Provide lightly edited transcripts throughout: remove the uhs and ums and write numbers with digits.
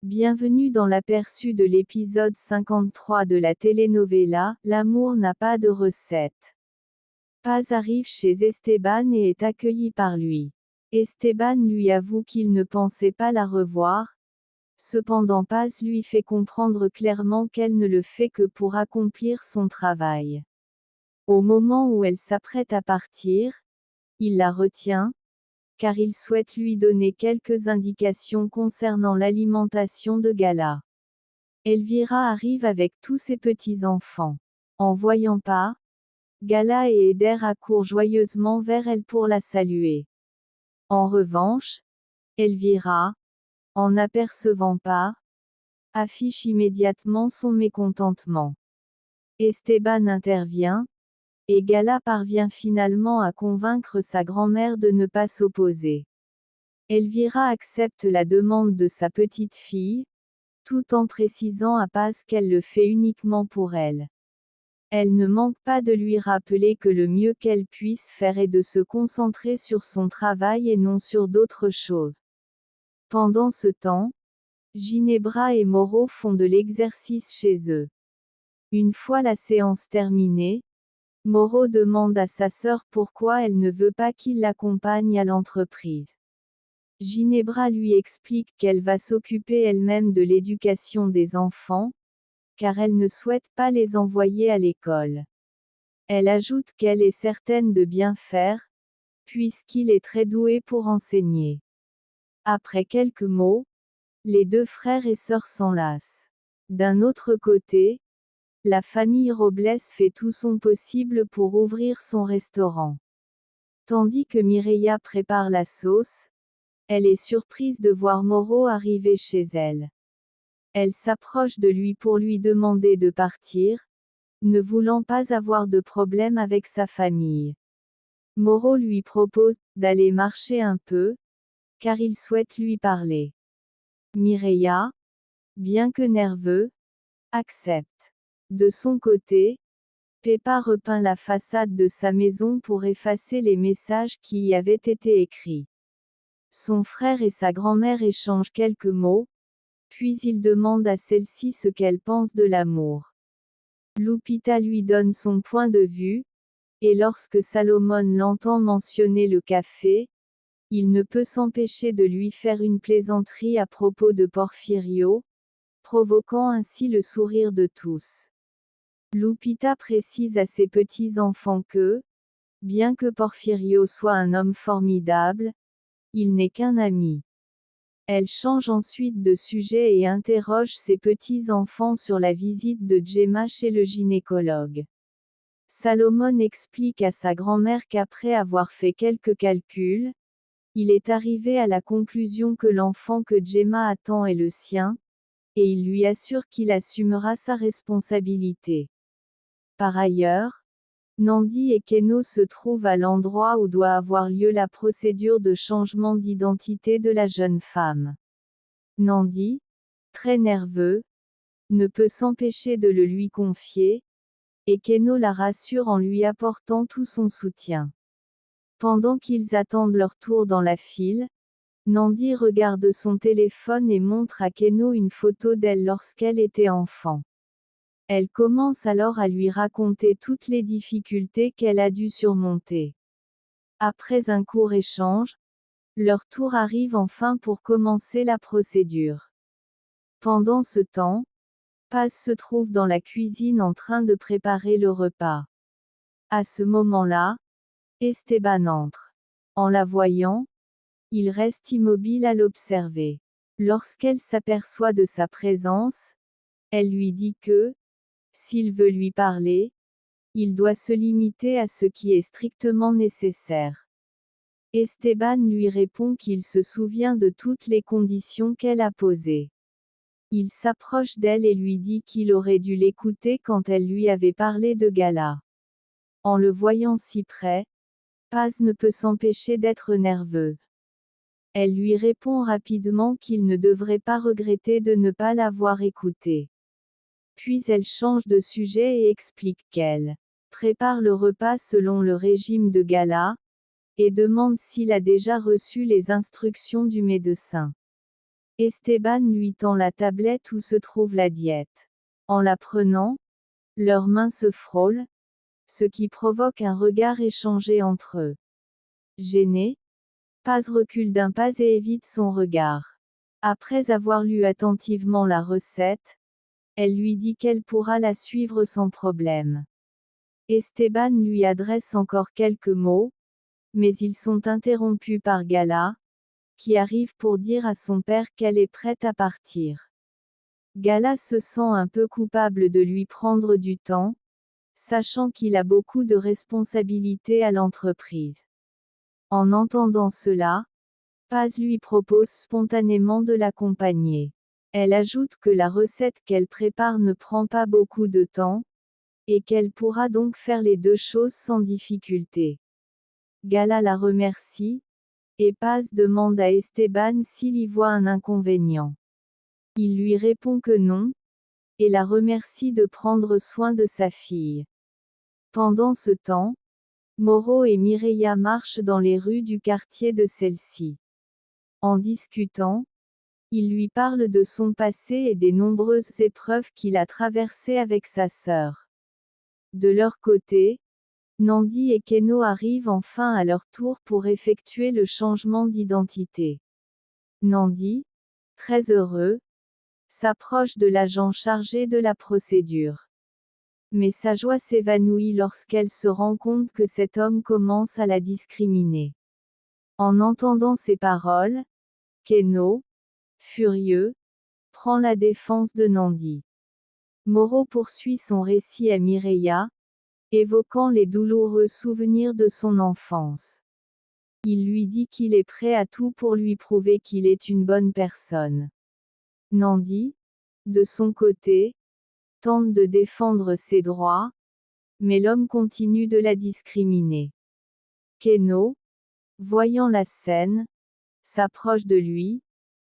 Bienvenue dans l'aperçu de l'épisode 53 de la telenovela « L'amour n'a pas de recette ». Paz arrive chez Esteban et est accueilli par lui. Esteban lui avoue qu'il ne pensait pas la revoir. Cependant Paz lui fait comprendre clairement qu'elle ne le fait que pour accomplir son travail. Au moment où elle s'apprête à partir, il la retient, car il souhaite lui donner quelques indications concernant l'alimentation de Gala. Elvira arrive avec tous ses petits-enfants. En voyant Paz, Gala et Eder accourent joyeusement vers elle pour la saluer. En revanche, Elvira, en apercevant Paz, affiche immédiatement son mécontentement. Esteban intervient, et Gala parvient finalement à convaincre sa grand-mère de ne pas s'opposer. Elvira accepte la demande de sa petite fille, tout en précisant à Paz qu'elle le fait uniquement pour elle. Elle ne manque pas de lui rappeler que le mieux qu'elle puisse faire est de se concentrer sur son travail et non sur d'autres choses. Pendant ce temps, Ginebra et Mauro font de l'exercice chez eux. Une fois la séance terminée, Mauro demande à sa sœur pourquoi elle ne veut pas qu'il l'accompagne à l'entreprise. Ginebra lui explique qu'elle va s'occuper elle-même de l'éducation des enfants, car elle ne souhaite pas les envoyer à l'école. Elle ajoute qu'elle est certaine de bien faire, puisqu'il est très doué pour enseigner. Après quelques mots, les deux frères et sœurs s'enlacent. D'un autre côté, la famille Robles fait tout son possible pour ouvrir son restaurant. Tandis que Mireia prépare la sauce, elle est surprise de voir Mauro arriver chez elle. Elle s'approche de lui pour lui demander de partir, ne voulant pas avoir de problème avec sa famille. Mauro lui propose d'aller marcher un peu, car il souhaite lui parler. Mireia, bien que nerveux, accepte. De son côté, Pepa repeint la façade de sa maison pour effacer les messages qui y avaient été écrits. Son frère et sa grand-mère échangent quelques mots, puis il demande à celle-ci ce qu'elle pense de l'amour. Lupita lui donne son point de vue, et lorsque Salomon l'entend mentionner le café, il ne peut s'empêcher de lui faire une plaisanterie à propos de Porfirio, provoquant ainsi le sourire de tous. Lupita précise à ses petits-enfants que, bien que Porfirio soit un homme formidable, il n'est qu'un ami. Elle change ensuite de sujet et interroge ses petits-enfants sur la visite de Gemma chez le gynécologue. Salomon explique à sa grand-mère qu'après avoir fait quelques calculs, il est arrivé à la conclusion que l'enfant que Gemma attend est le sien, et il lui assure qu'il assumera sa responsabilité. Par ailleurs, Nandi et Keno se trouvent à l'endroit où doit avoir lieu la procédure de changement d'identité de la jeune femme. Nandi, très nerveux, ne peut s'empêcher de le lui confier, et Keno la rassure en lui apportant tout son soutien. Pendant qu'ils attendent leur tour dans la file, Nandi regarde son téléphone et montre à Keno une photo d'elle lorsqu'elle était enfant. Elle commence alors à lui raconter toutes les difficultés qu'elle a dû surmonter. Après un court échange, leur tour arrive enfin pour commencer la procédure. Pendant ce temps, Paz se trouve dans la cuisine en train de préparer le repas. À ce moment-là, Esteban entre. En la voyant, il reste immobile à l'observer. Lorsqu'elle s'aperçoit de sa présence, elle lui dit que, s'il veut lui parler, il doit se limiter à ce qui est strictement nécessaire. Esteban lui répond qu'il se souvient de toutes les conditions qu'elle a posées. Il s'approche d'elle et lui dit qu'il aurait dû l'écouter quand elle lui avait parlé de Gala. En le voyant si près, Paz ne peut s'empêcher d'être nerveux. Elle lui répond rapidement qu'il ne devrait pas regretter de ne pas l'avoir écouté. Puis elle change de sujet et explique qu'elle prépare le repas selon le régime de Gala, et demande s'il a déjà reçu les instructions du médecin. Esteban lui tend la tablette où se trouve la diète. En la prenant, leurs mains se frôlent, ce qui provoque un regard échangé entre eux. Gêné, Paz recule d'un pas et évite son regard. Après avoir lu attentivement la recette, elle lui dit qu'elle pourra la suivre sans problème. Esteban lui adresse encore quelques mots, mais ils sont interrompus par Gala, qui arrive pour dire à son père qu'elle est prête à partir. Gala se sent un peu coupable de lui prendre du temps, sachant qu'il a beaucoup de responsabilités à l'entreprise. En entendant cela, Paz lui propose spontanément de l'accompagner. Elle ajoute que la recette qu'elle prépare ne prend pas beaucoup de temps, et qu'elle pourra donc faire les deux choses sans difficulté. Gala la remercie, et Paz demande à Esteban s'il y voit un inconvénient. Il lui répond que non, et la remercie de prendre soin de sa fille. Pendant ce temps, Moro et Mireia marchent dans les rues du quartier de celle-ci. En discutant, il lui parle de son passé et des nombreuses épreuves qu'il a traversées avec sa sœur. De leur côté, Nandi et Keno arrivent enfin à leur tour pour effectuer le changement d'identité. Nandi, très heureux, s'approche de l'agent chargé de la procédure. Mais sa joie s'évanouit lorsqu'elle se rend compte que cet homme commence à la discriminer. En entendant ces paroles, Keno, furieux, prend la défense de Nandi. Moro poursuit son récit à Mireia, évoquant les douloureux souvenirs de son enfance. Il lui dit qu'il est prêt à tout pour lui prouver qu'il est une bonne personne. Nandi, de son côté, tente de défendre ses droits, mais l'homme continue de la discriminer. Keno, voyant la scène, s'approche de lui,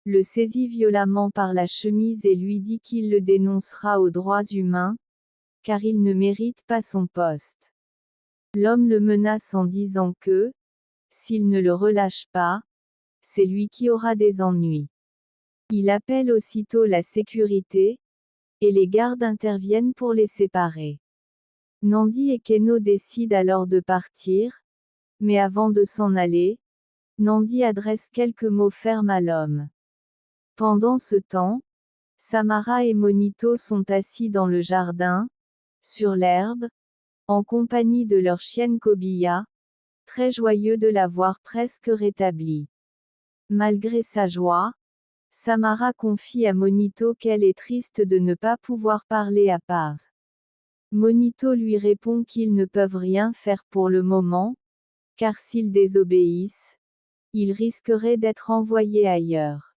le saisit violemment par la chemise et lui dit qu'il le dénoncera aux droits humains, car il ne mérite pas son poste. L'homme le menace en disant que, s'il ne le relâche pas, c'est lui qui aura des ennuis. Il appelle aussitôt la sécurité, et les gardes interviennent pour les séparer. Nandi et Keno décident alors de partir, mais avant de s'en aller, Nandi adresse quelques mots fermes à l'homme. Pendant ce temps, Samara et Monito sont assis dans le jardin, sur l'herbe, en compagnie de leur chienne Kobia, très joyeux de la voir presque rétablie. Malgré sa joie, Samara confie à Monito qu'elle est triste de ne pas pouvoir parler à Paz. Monito lui répond qu'ils ne peuvent rien faire pour le moment, car s'ils désobéissent, ils risqueraient d'être envoyés ailleurs.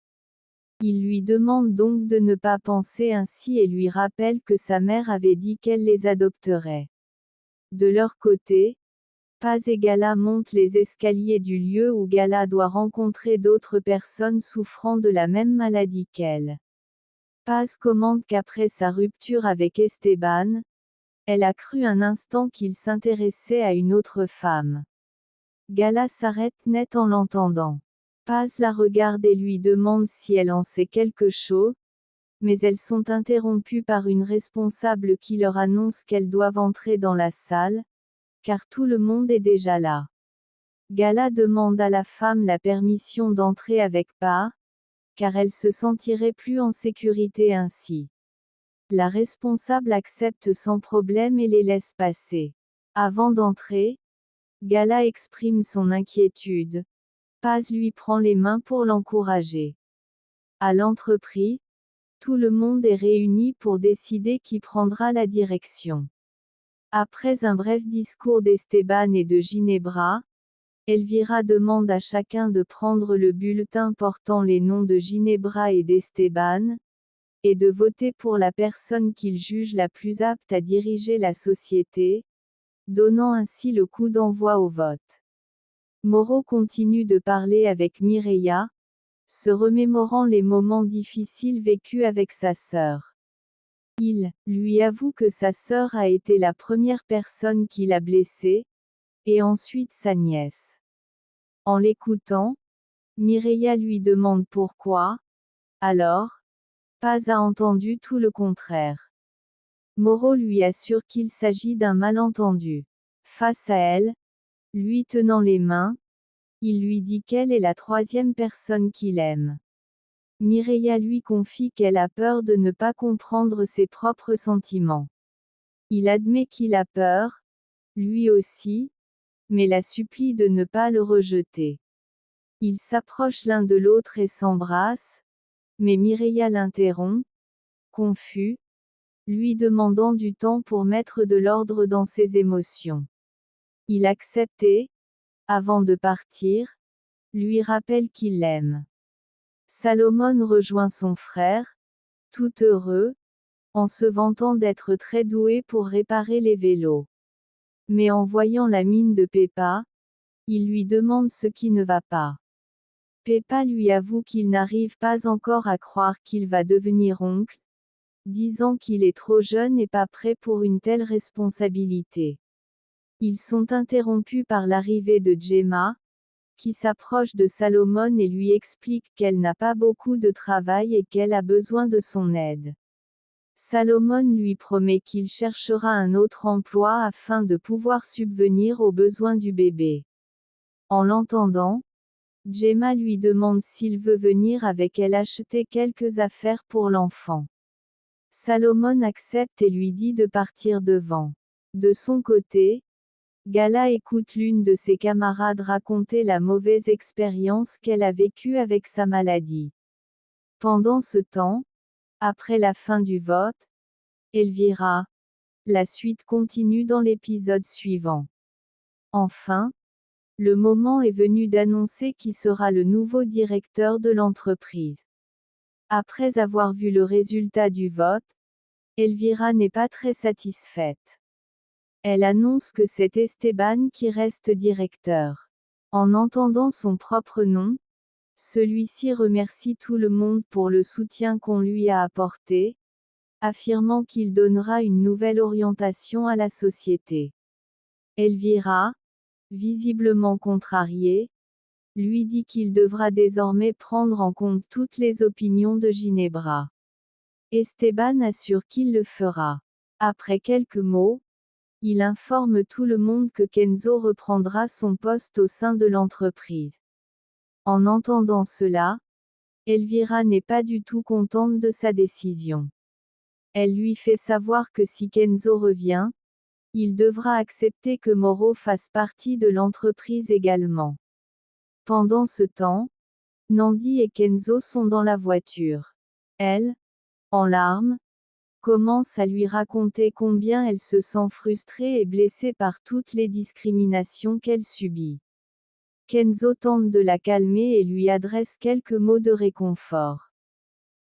Il lui demande donc de ne pas penser ainsi et lui rappelle que sa mère avait dit qu'elle les adopterait. De leur côté, Paz et Gala montent les escaliers du lieu où Gala doit rencontrer d'autres personnes souffrant de la même maladie qu'elle. Paz commente qu'après sa rupture avec Esteban, elle a cru un instant qu'il s'intéressait à une autre femme. Gala s'arrête net en l'entendant. Paz la regarde et lui demande si elle en sait quelque chose, mais elles sont interrompues par une responsable qui leur annonce qu'elles doivent entrer dans la salle, car tout le monde est déjà là. Gala demande à la femme la permission d'entrer avec Paz, car elle se sentirait plus en sécurité ainsi. La responsable accepte sans problème et les laisse passer. Avant d'entrer, Gala exprime son inquiétude. Paz lui prend les mains pour l'encourager. À l'entreprise, tout le monde est réuni pour décider qui prendra la direction. Après un bref discours d'Esteban et de Ginebra, Elvira demande à chacun de prendre le bulletin portant les noms de Ginebra et d'Esteban, et de voter pour la personne qu'il juge la plus apte à diriger la société, donnant ainsi le coup d'envoi au vote. Moro continue de parler avec Mireia, se remémorant les moments difficiles vécus avec sa sœur. Il lui avoue que sa sœur a été la première personne qui l'a blessé, et ensuite sa nièce. En l'écoutant, Mireia lui demande pourquoi, Alors, Paz a entendu tout le contraire. Moreau lui assure qu'il s'agit d'un malentendu. Face à elle, lui tenant les mains, il lui dit qu'elle est la troisième personne qu'il aime. Mireia lui confie qu'elle a peur de ne pas comprendre ses propres sentiments. Il admet qu'il a peur, lui aussi, mais la supplie de ne pas le rejeter. Ils s'approchent l'un de l'autre et s'embrassent, mais Mireia l'interrompt, confus, lui demandant du temps pour mettre de l'ordre dans ses émotions. Il accepte et, avant de partir, lui rappelle qu'il l'aime. Salomon rejoint son frère, tout heureux, en se vantant d'être très doué pour réparer les vélos. Mais en voyant la mine de Peppa, il lui demande ce qui ne va pas. Peppa lui avoue qu'il n'arrive pas encore à croire qu'il va devenir oncle, disant qu'il est trop jeune et pas prêt pour une telle responsabilité. Ils sont interrompus par l'arrivée de Gemma, qui s'approche de Salomon et lui explique qu'elle n'a pas beaucoup de travail et qu'elle a besoin de son aide. Salomon lui promet qu'il cherchera un autre emploi afin de pouvoir subvenir aux besoins du bébé. En l'entendant, Gemma lui demande s'il veut venir avec elle acheter quelques affaires pour l'enfant. Salomon accepte et lui dit de partir devant. De son côté, Gala écoute l'une de ses camarades raconter la mauvaise expérience qu'elle a vécue avec sa maladie. Pendant ce temps, après la fin du vote, Elvira. La suite continue dans l'épisode suivant. Enfin, le moment est venu d'annoncer qui sera le nouveau directeur de l'entreprise. Après avoir vu le résultat du vote, Elvira n'est pas très satisfaite. Elle annonce que c'est Esteban qui reste directeur. En entendant son propre nom, celui-ci remercie tout le monde pour le soutien qu'on lui a apporté, affirmant qu'il donnera une nouvelle orientation à la société. Elvira, visiblement contrariée, lui dit qu'il devra désormais prendre en compte toutes les opinions de Ginebra. Esteban assure qu'il le fera. Après quelques mots, il informe tout le monde que Kenzo reprendra son poste au sein de l'entreprise. En entendant cela, Elvira n'est pas du tout contente de sa décision. Elle lui fait savoir que si Kenzo revient, il devra accepter que Moreau fasse partie de l'entreprise également. Pendant ce temps, Nandi et Kenzo sont dans la voiture. Elle, en larmes, commence à lui raconter combien elle se sent frustrée et blessée par toutes les discriminations qu'elle subit. Kenzo tente de la calmer et lui adresse quelques mots de réconfort.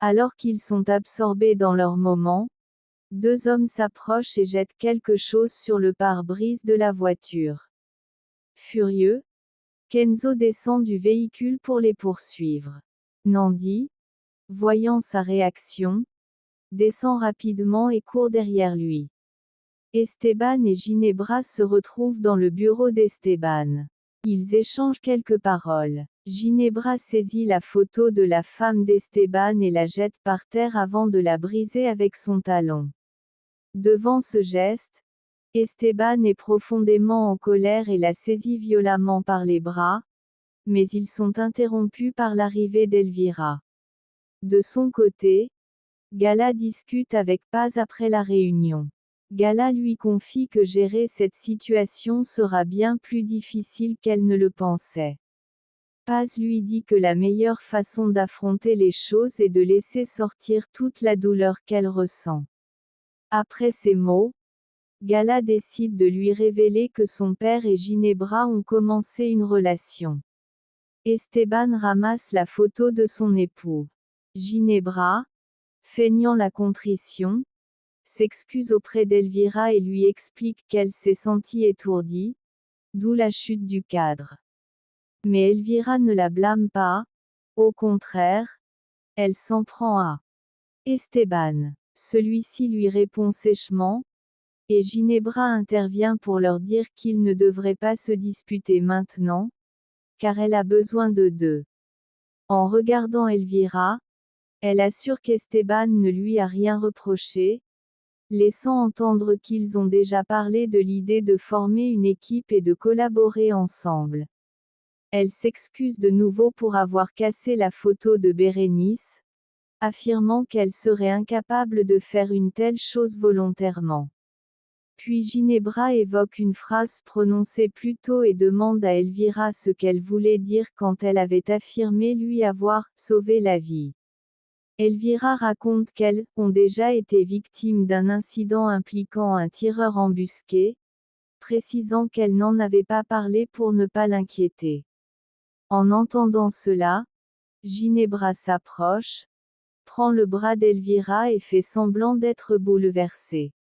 Alors qu'ils sont absorbés dans leur moment, deux hommes s'approchent et jettent quelque chose sur le pare-brise de la voiture. Furieux, Kenzo descend du véhicule pour les poursuivre. Nandi, voyant sa réaction, descend rapidement et court derrière lui. Esteban et Ginebra se retrouvent dans le bureau d'Esteban. Ils échangent quelques paroles. Ginebra saisit la photo de la femme d'Esteban et la jette par terre avant de la briser avec son talon. Devant ce geste, Esteban est profondément en colère et la saisit violemment par les bras, mais ils sont interrompus par l'arrivée d'Elvira. De son côté, Gala discute avec Paz après la réunion. Gala lui confie que gérer cette situation sera bien plus difficile qu'elle ne le pensait. Paz lui dit que la meilleure façon d'affronter les choses est de laisser sortir toute la douleur qu'elle ressent. Après ces mots, Gala décide de lui révéler que son père et Ginebra ont commencé une relation. Esteban ramasse la photo de son époux. Ginebra, feignant la contrition, s'excuse auprès d'Elvira et lui explique qu'elle s'est sentie étourdie, d'où la chute du cadre. Mais Elvira ne la blâme pas, au contraire, elle s'en prend à Esteban. Celui-ci lui répond sèchement, et Ginebra intervient pour leur dire qu'ils ne devraient pas se disputer maintenant, car elle a besoin de d'eux. En regardant Elvira, Elle assure qu'Esteban ne lui a rien reproché, laissant entendre qu'ils ont déjà parlé de l'idée de former une équipe et de collaborer ensemble. Elle s'excuse de nouveau pour avoir cassé la photo de Bérénice, affirmant qu'elle serait incapable de faire une telle chose volontairement. Puis Ginebra évoque une phrase prononcée plus tôt et demande à Elvira ce qu'elle voulait dire quand elle avait affirmé lui avoir « sauvé la vie ». Elvira raconte qu'elles ont déjà été victimes d'un incident impliquant un tireur embusqué, précisant qu'elle n'en avait pas parlé pour ne pas l'inquiéter. En entendant cela, Ginebra s'approche, prend le bras d'Elvira et fait semblant d'être bouleversée.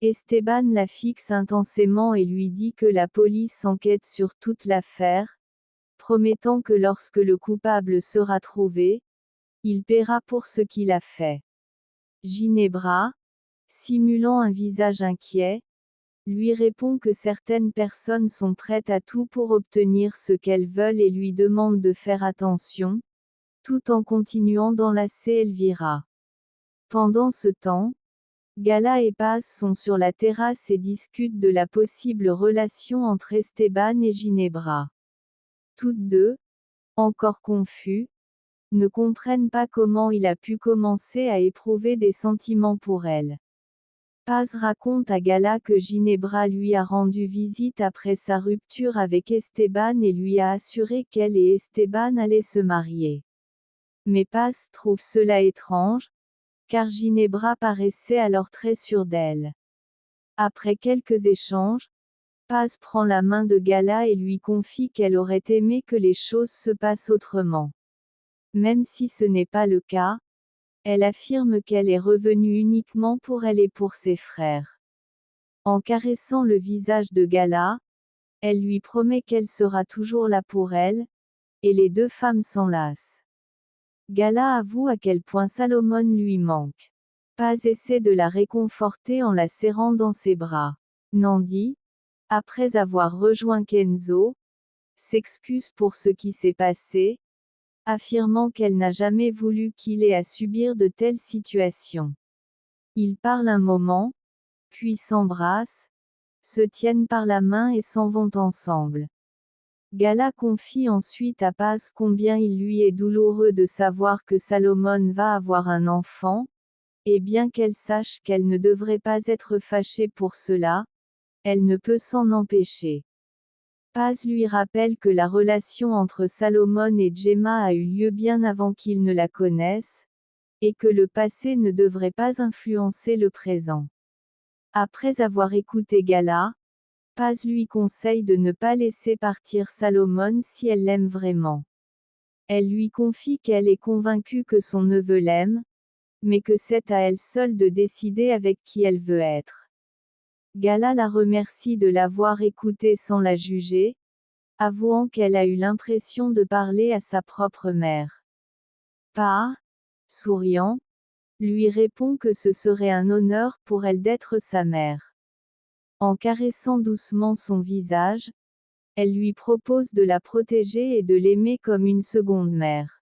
Esteban la fixe intensément et lui dit que la police enquête sur toute l'affaire, promettant que lorsque le coupable sera trouvé, il paiera pour ce qu'il a fait. Ginebra, simulant un visage inquiet, lui répond que certaines personnes sont prêtes à tout pour obtenir ce qu'elles veulent et lui demande de faire attention, tout en continuant d'enlacer Elvira. Pendant ce temps, Gala et Paz sont sur la terrasse et discutent de la possible relation entre Esteban et Ginebra. Toutes deux, encore confus, ne comprennent pas comment il a pu commencer à éprouver des sentiments pour elle. Paz raconte à Gala que Ginebra lui a rendu visite après sa rupture avec Esteban et lui a assuré qu'elle et Esteban allaient se marier. Mais Paz trouve cela étrange, car Ginebra paraissait alors très sûre d'elle. Après quelques échanges, Paz prend la main de Gala et lui confie qu'elle aurait aimé que les choses se passent autrement. Même si ce n'est pas le cas, elle affirme qu'elle est revenue uniquement pour elle et pour ses frères. En caressant le visage de Gala, elle lui promet qu'elle sera toujours là pour elle, et les deux femmes s'enlacent. Gala avoue à quel point Salomon lui manque. Paz essaie de la réconforter en la serrant dans ses bras. Nandi, après avoir rejoint Kenzo, s'excuse pour ce qui s'est passé, affirmant qu'elle n'a jamais voulu qu'il ait à subir de telles situations. Ils parlent un moment, puis s'embrassent, se tiennent par la main et s'en vont ensemble. Gala confie ensuite à Paz combien il lui est douloureux de savoir que Salomon va avoir un enfant, et bien qu'elle sache qu'elle ne devrait pas être fâchée pour cela, elle ne peut s'en empêcher. Paz lui rappelle que la relation entre Salomon et Gemma a eu lieu bien avant qu'ils ne la connaissent, et que le passé ne devrait pas influencer le présent. Après avoir écouté Gala, Paz lui conseille de ne pas laisser partir Salomon si elle l'aime vraiment. Elle lui confie qu'elle est convaincue que son neveu l'aime, mais que c'est à elle seule de décider avec qui elle veut être. Gala la remercie de l'avoir écoutée sans la juger, avouant qu'elle a eu l'impression de parler à sa propre mère. Pa, souriant, lui répond que ce serait un honneur pour elle d'être sa mère. En caressant doucement son visage, elle lui propose de la protéger et de l'aimer comme une seconde mère.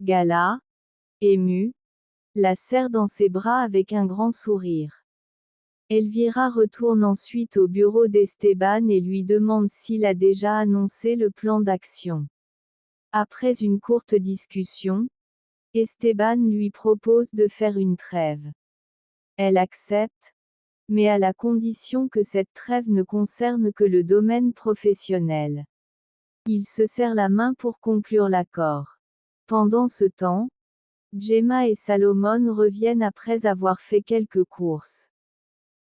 Gala, émue, la serre dans ses bras avec un grand sourire. Elvira retourne ensuite au bureau d'Esteban et lui demande s'il a déjà annoncé le plan d'action. Après une courte discussion, Esteban lui propose de faire une trêve. Elle accepte, mais à la condition que cette trêve ne concerne que le domaine professionnel. Ils se serrent la main pour conclure l'accord. Pendant ce temps, Gemma et Salomon reviennent après avoir fait quelques courses.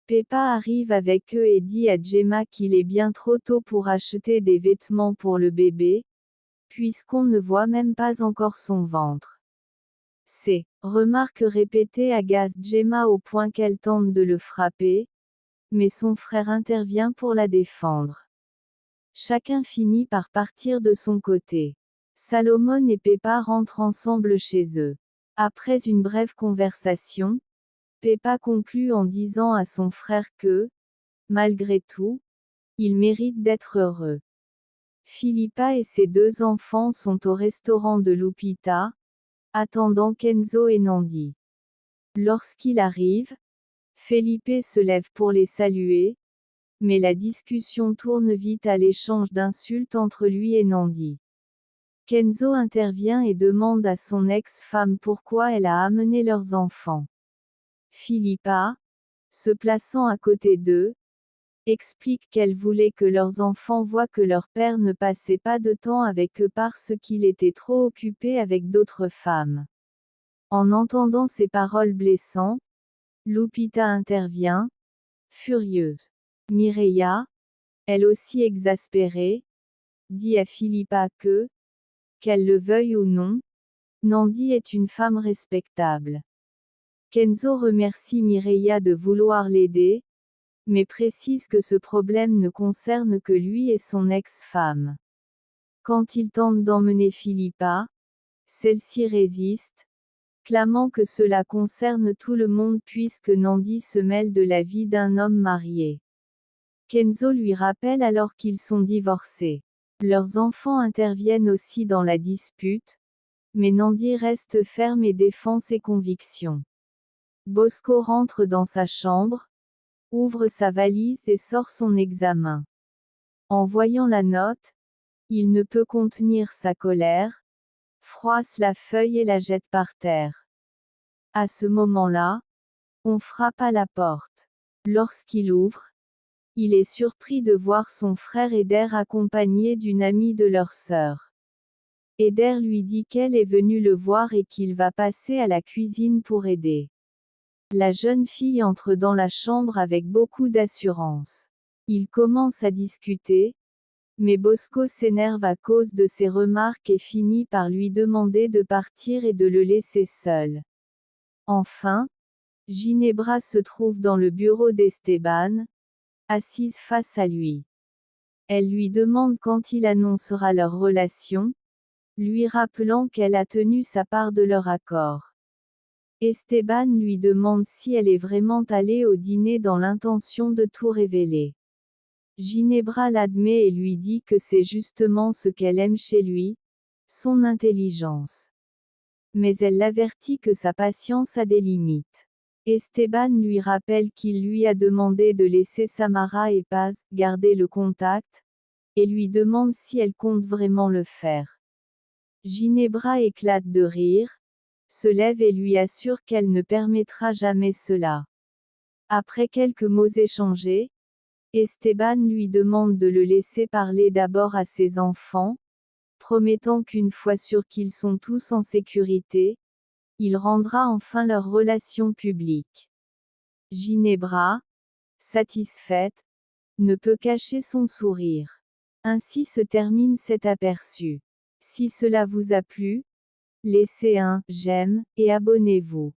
Pepa arrive avec eux et dit à Gemma qu'il est bien trop tôt pour acheter des vêtements pour le bébé, puisqu'on ne voit même pas encore son ventre. Ces remarques répétées agacent Gemma au point qu'elle tente de le frapper, mais son frère intervient pour la défendre. Chacun finit par partir de son côté. Salomon et Pepa rentrent ensemble chez eux. Après une brève conversation, Pepa conclut en disant à son frère que, malgré tout, il mérite d'être heureux. Philippa et ses deux enfants sont au restaurant de Lupita, attendant Kenzo et Nandi. Lorsqu'il arrive, Felipe se lève pour les saluer, mais la discussion tourne vite à l'échange d'insultes entre lui et Nandi. Kenzo intervient et demande à son ex-femme pourquoi elle a amené leurs enfants. Philippa, se plaçant à côté d'eux, explique qu'elle voulait que leurs enfants voient que leur père ne passait pas de temps avec eux parce qu'il était trop occupé avec d'autres femmes. En entendant ces paroles blessantes, Lupita intervient, furieuse. Mireia, elle aussi exaspérée, dit à Philippa que, qu'elle le veuille ou non, Nandi est une femme respectable. Kenzo remercie Mireia de vouloir l'aider, mais précise que ce problème ne concerne que lui et son ex-femme. Quand il tente d'emmener Philippa, celle-ci résiste, clamant que cela concerne tout le monde puisque Nandi se mêle de la vie d'un homme marié. Kenzo lui rappelle alors qu'ils sont divorcés. Leurs enfants interviennent aussi dans la dispute, mais Nandi reste ferme et défend ses convictions. Bosco rentre dans sa chambre, ouvre sa valise et sort son examen. En voyant la note, il ne peut contenir sa colère, froisse la feuille et la jette par terre. À ce moment-là, on frappe à la porte. Lorsqu'il ouvre, il est surpris de voir son frère Eder accompagné d'une amie de leur sœur. Eder lui dit qu'elle est venue le voir et qu'il va passer à la cuisine pour aider. La jeune fille entre dans la chambre avec beaucoup d'assurance. Ils commencent à discuter, mais Bosco s'énerve à cause de ses remarques et finit par lui demander de partir et de le laisser seul. Enfin, Ginebra se trouve dans le bureau d'Esteban, assise face à lui. Elle lui demande quand il annoncera leur relation, lui rappelant qu'elle a tenu sa part de leur accord. Esteban lui demande si elle est vraiment allée au dîner dans l'intention de tout révéler. Ginebra l'admet et lui dit que c'est justement ce qu'elle aime chez lui, son intelligence. Mais elle l'avertit que sa patience a des limites. Esteban lui rappelle qu'il lui a demandé de laisser Samara et Paz garder le contact, et lui demande si elle compte vraiment le faire. Ginebra éclate de rire, se lève et lui assure qu'elle ne permettra jamais cela. Après quelques mots échangés, Esteban lui demande de le laisser parler d'abord à ses enfants, promettant qu'une fois sûrs qu'ils sont tous en sécurité, il rendra enfin leur relation publique. Ginebra, satisfaite, ne peut cacher son sourire. Ainsi se termine cet aperçu. Si cela vous a plu, laissez un « j'aime » et abonnez-vous.